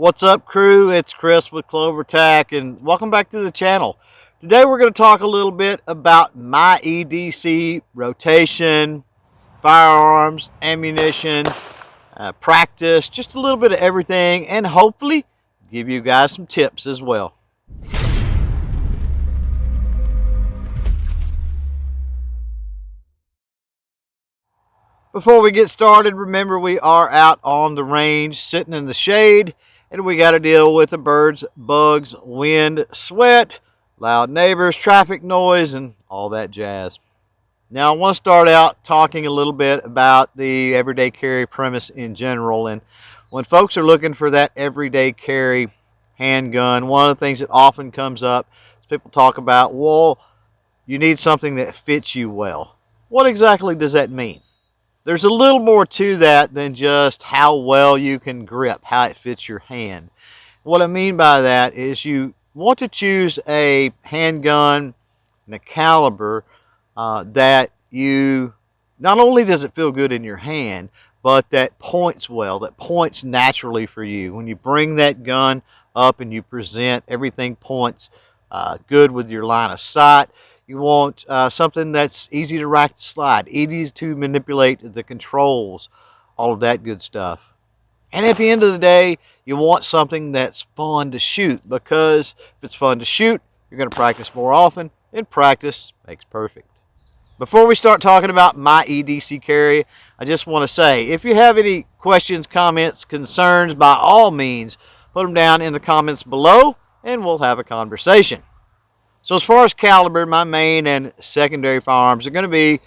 What's up, crew? It's Chris with CloverTac, and welcome back to the channel. Today we're going to talk a little bit about my EDC rotation, firearms, ammunition, practice, just a little bit of everything, and hopefully give you guys some tips as well. Before we get started, remember we are out on the range, sitting in the shade, and we got to deal with the birds, bugs, wind, sweat, loud neighbors, traffic noise, and all that jazz. Now, I want to start out talking a little bit about the everyday carry premise in general. And when folks are looking for that everyday carry handgun, one of the things that often comes up is people talk about, well, you need something that fits you well. What exactly does that mean? There's a little more to that than just how well you can grip, how it fits your hand. What I mean by that is you want to choose a handgun and a caliber that you, not only does it feel good in your hand, but that points well, that points naturally for you. When you bring that gun up and you present, everything points good with your line of sight. You want something that's easy to rack the slide, easy to manipulate the controls, all of that good stuff. And at the end of the day, you want something that's fun to shoot, because if it's fun to shoot, you're going to practice more often, and practice makes perfect. Before we start talking about my EDC carry, I just want to say, if you have any questions, comments, concerns, by all means, put them down in the comments below, and we'll have a conversation. So as far as caliber, my main and secondary firearms are going to be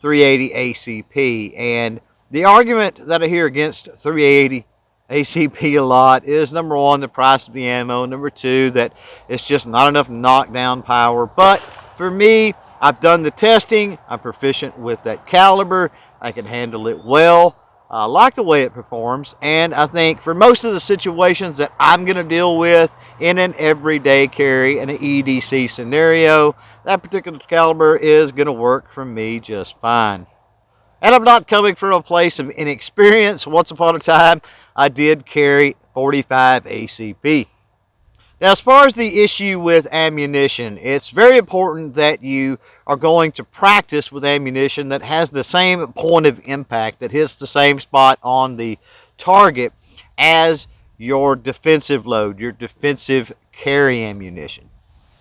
380 ACP. And the argument that I hear against 380 ACP a lot is, number one, the price of the ammo. Number two, that it's just not enough knockdown power. But for me, I've done the testing. I'm proficient with that caliber. I can handle it well. I like the way it performs, and I think for most of the situations that I'm going to deal with in an everyday carry in an EDC scenario, that particular caliber is going to work for me just fine. And I'm not coming from a place of inexperience. Once upon a time, I did carry 45 ACP. Now, as far as the issue with ammunition, it's very important that you are going to practice with ammunition that has the same point of impact, that hits the same spot on the target as your defensive load, your defensive carry ammunition.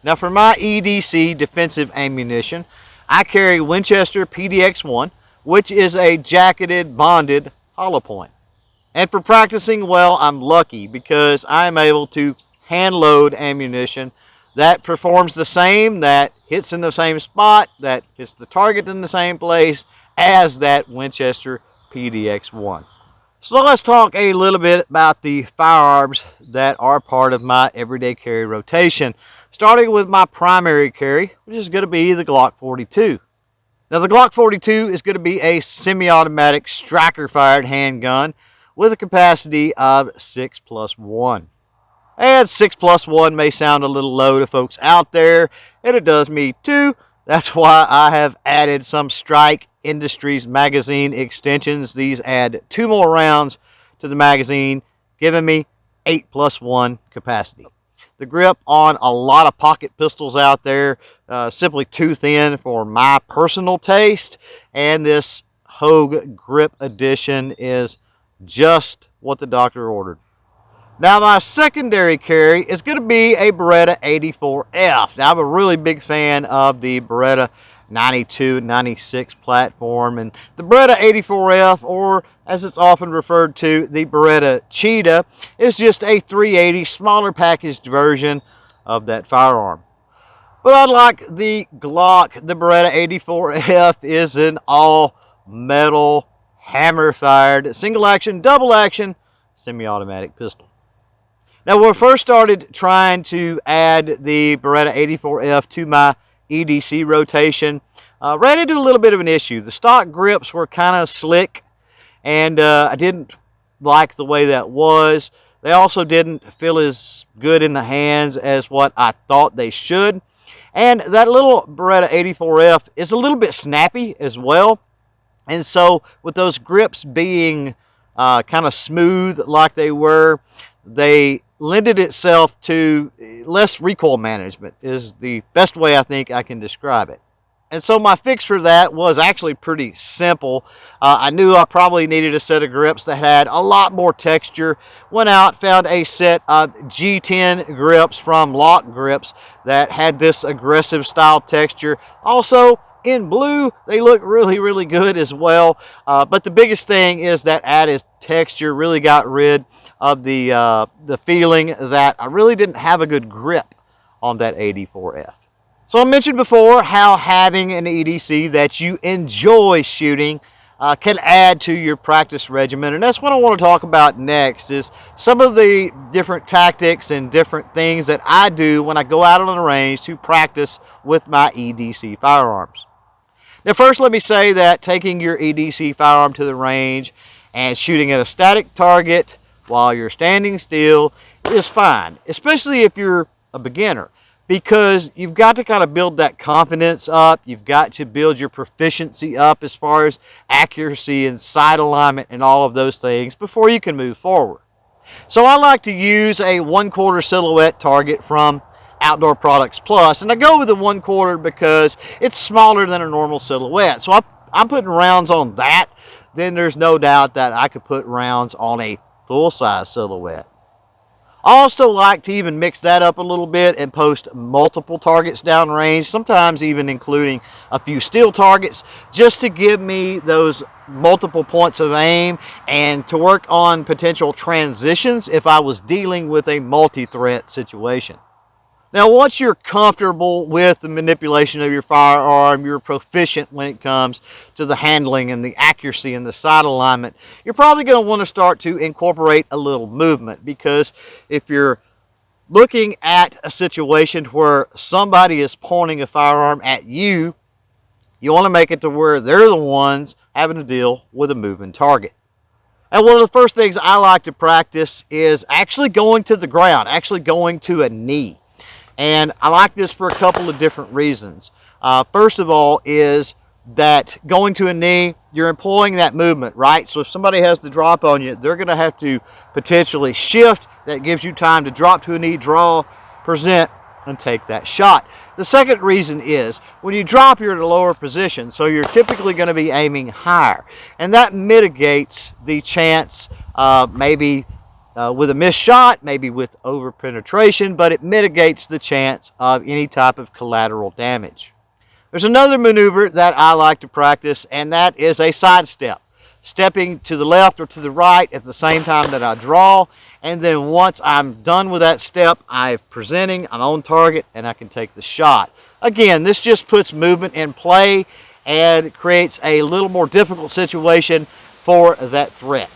Now, for my EDC defensive ammunition, I carry Winchester PDX-1, which is a jacketed, bonded hollow point. And for practicing well, I'm lucky because I'm able to hand load ammunition that performs the same, that hits in the same spot, that hits the target in the same place as that Winchester PDX-1. So let's talk a little bit about the firearms that are part of my everyday carry rotation, starting with my primary carry, which is going to be the Glock 42. Now, the Glock 42 is going to be a semi-automatic striker-fired handgun with a capacity of 6+1. And 6+1 may sound a little low to folks out there, and it does me too. That's why I have added some Strike Industries magazine extensions. These add 2 more rounds to the magazine, giving me 8+1 capacity. The grip on a lot of pocket pistols out there, simply too thin for my personal taste, and this Hogue Grip Edition is just what the doctor ordered. Now, my secondary carry is going to be a Beretta 84F. Now, I'm a really big fan of the Beretta 92, 96 platform. And the Beretta 84F, or as it's often referred to, the Beretta Cheetah, is just a 380 smaller packaged version of that firearm. But unlike the Glock, the Beretta 84F is an all-metal, hammer-fired, single-action, double-action, semi-automatic pistol. Now, when I first started trying to add the Beretta 84F to my EDC rotation, ran into a little bit of an issue. The stock grips were kind of slick, and I didn't like the way that was. They also didn't feel as good in the hands as what I thought they should. And that little Beretta 84F is a little bit snappy as well. And so with those grips being kind of smooth like they were, they lended itself to less recoil management is the best way I think I can describe it. And so my fix for that was actually pretty simple. I knew I probably needed a set of grips that had a lot more texture. Went out, found a set of G10 grips from Lock Grips that had this aggressive style texture. Also, in blue, they look really, really good as well. But the biggest thing is that added texture really got rid of the feeling that I really didn't have a good grip on that 84F. So I mentioned before how having an EDC that you enjoy shooting can add to your practice regimen, and that's what I want to talk about next is some of the different tactics and different things that I do when I go out on the range to practice with my EDC firearms. Now first let me say that taking your EDC firearm to the range and shooting at a static target while you're standing still is fine, especially if you're a beginner, because you've got to kind of build that confidence up. You've got to build your proficiency up as far as accuracy and sight alignment and all of those things before you can move forward. So I like to use a 1/4 silhouette target from Outdoor Products Plus, and I go with the 1/4 because it's smaller than a normal silhouette. So I'm putting rounds on that. Then there's no doubt that I could put rounds on a full-size silhouette. I also like to even mix that up a little bit and post multiple targets downrange, sometimes even including a few steel targets, just to give me those multiple points of aim and to work on potential transitions if I was dealing with a multi-threat situation. Now, once you're comfortable with the manipulation of your firearm, you're proficient when it comes to the handling and the accuracy and the sight alignment, you're probably going to want to start to incorporate a little movement, because if you're looking at a situation where somebody is pointing a firearm at you, you want to make it to where they're the ones having to deal with a moving target. And one of the first things I like to practice is actually going to the ground, actually going to a knee. And I like this for a couple of different reasons. First of all is that going to a knee, you're employing that movement, right? So if somebody has to drop on you, they're going to have to potentially shift. That gives you time to drop to a knee, draw, present, and take that shot. The second reason is when you drop, you're at a lower position, so you're typically going to be aiming higher. And that mitigates the chance maybe with a missed shot, maybe with over penetration, but it mitigates the chance of any type of collateral damage. There's another maneuver that I like to practice, and that is a side step. Stepping to the left or to the right at the same time that I draw, and then once I'm done with that step, I'm presenting, I'm on target, and I can take the shot. Again, this just puts movement in play and creates a little more difficult situation for that threat.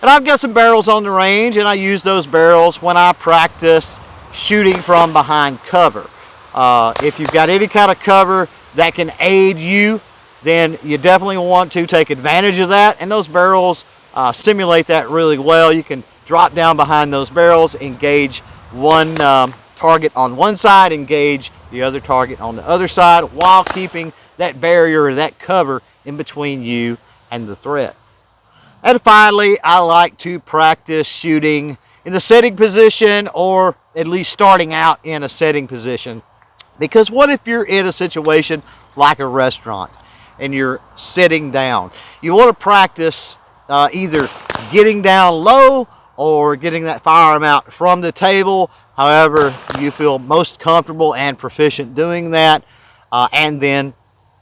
And I've got some barrels on the range, and I use those barrels when I practice shooting from behind cover. If you've got any kind of cover that can aid you, then you definitely want to take advantage of that. And those barrels simulate that really well. You can drop down behind those barrels, engage one target on one side, engage the other target on the other side, while keeping that barrier or that cover in between you and the threat. And finally, I like to practice shooting in the setting position, or at least starting out in a setting position. Because what if you're in a situation like a restaurant and you're sitting down? You want to practice either getting down low or getting that firearm out from the table, however you feel most comfortable and proficient doing that, and then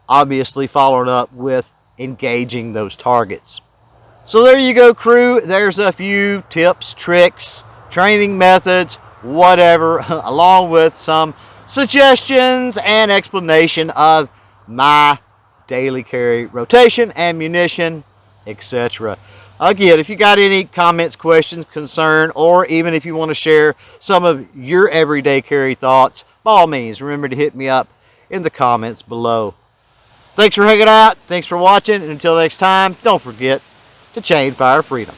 obviously followed up with engaging those targets. So there you go, crew. There's a few tips, tricks, training methods, whatever, along with some suggestions and explanation of my daily carry rotation, ammunition, etc. Again, if you got any comments, questions, concern, or even if you want to share some of your everyday carry thoughts, by all means, remember to hit me up in the comments below. Thanks for hanging out. Thanks for watching. And until next time, don't forget to chain fire freedom.